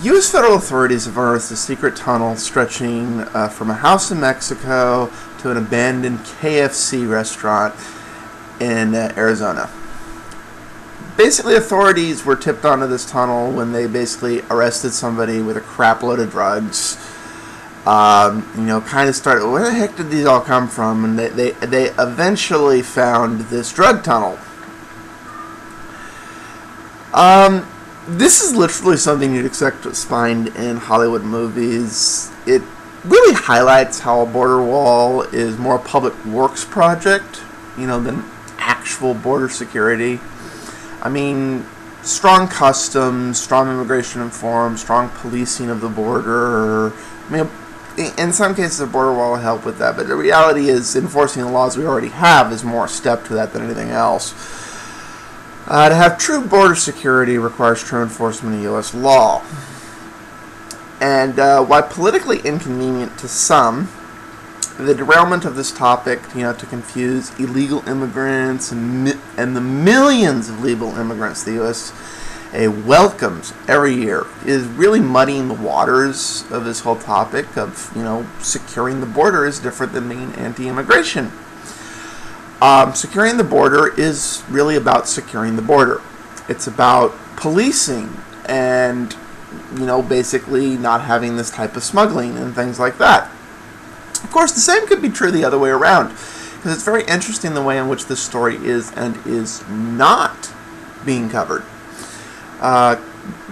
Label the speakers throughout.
Speaker 1: U.S. federal authorities have unearthed a secret tunnel stretching from a house in Mexico to an abandoned KFC restaurant in Arizona. Basically, authorities were tipped onto this tunnel when they basically arrested somebody with a crap load of drugs. Kind of started, where the heck did these all come from? And they eventually found this drug tunnel. This is literally something you'd expect to find in Hollywood movies. It really highlights how a border wall is more a public works project, than actual border security. I mean, strong customs, strong immigration reform, strong policing of the border. In some cases, a border wall will help with that, but the reality is enforcing the laws we already have is more a step to that than anything else. To have true border security requires true enforcement of U.S. law. And while politically inconvenient to some, the derailment of this topic, to confuse illegal immigrants and the millions of legal immigrants the U.S. welcomes every year is really muddying the waters of this whole topic of, securing the border is different than being anti-immigration. Securing the border is really about securing the border. It's about policing and, basically not having this type of smuggling and things like that. Of course, the same could be true the other way around, because it's very interesting the way in which this story is and is not being covered.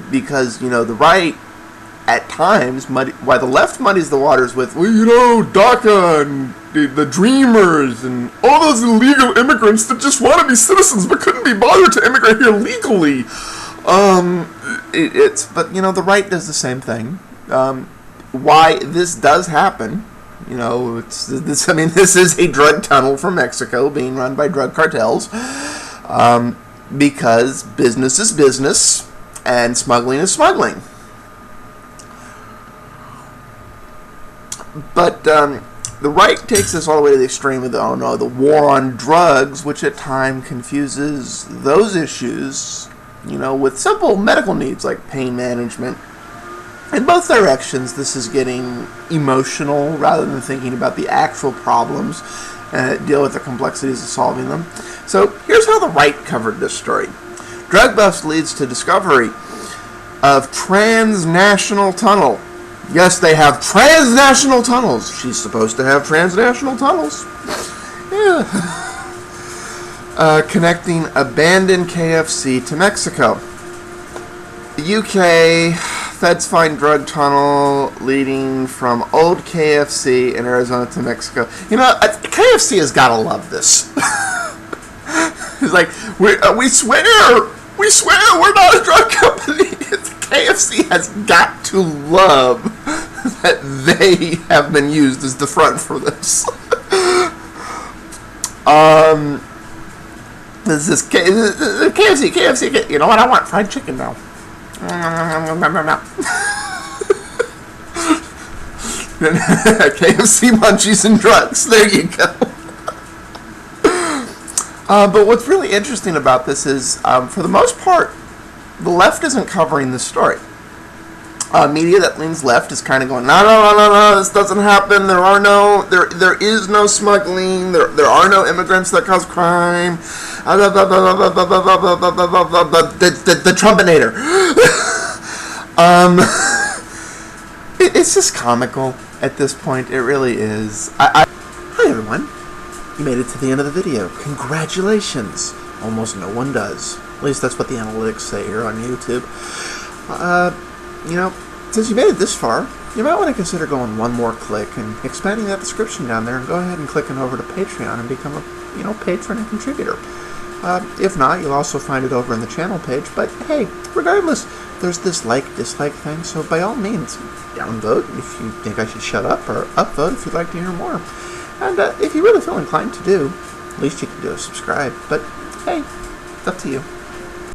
Speaker 1: Because, the right, at times, while the left muddies the waters with, DACA and the Dreamers and all those illegal immigrants that just want to be citizens but couldn't be bothered to immigrate here legally. But the right does the same thing. Why this does happen, this is a drug tunnel from Mexico being run by drug cartels, because business is business and smuggling is smuggling. But the right takes this all the way to the extreme of the war on drugs, which at times confuses those issues, with simple medical needs like pain management. In both directions, this is getting emotional rather than thinking about the actual problems and deal with the complexities of solving them. So here's how the right covered this story. Drug bust leads to discovery of transnational tunnel. Yes, they have transnational tunnels. She's supposed to have transnational tunnels. Yeah. Connecting abandoned KFC to Mexico. The UK, feds find drug tunnel leading from old KFC in Arizona to Mexico. KFC has got to love this. It's like, we swear, we're not a drug company. KFC has got to love that they have been used as the front for this. This is KFC. You know what? I want fried chicken now. KFC munchies and drugs. There you go. But what's really interesting about this is, for the most part, the left isn't covering this story. Media that leans left is kind of going, no, this doesn't happen. There is no smuggling. There are no immigrants that cause crime. The Trumpinator. It's just comical at this point. It really is. Hi everyone. You made it to the end of the video. Congratulations. Almost no one does. At least that's what the analytics say here on YouTube. Since you made it this far, you might want to consider going one more click and expanding that description down there and go ahead and clicking over to Patreon and become a, patron and contributor. If not, you'll also find it over in the channel page. But hey, regardless, there's this dislike thing, so by all means, downvote if you think I should shut up, or upvote if you'd like to hear more. And if you really feel inclined to do, at least you can do a subscribe. But hey, it's up to you.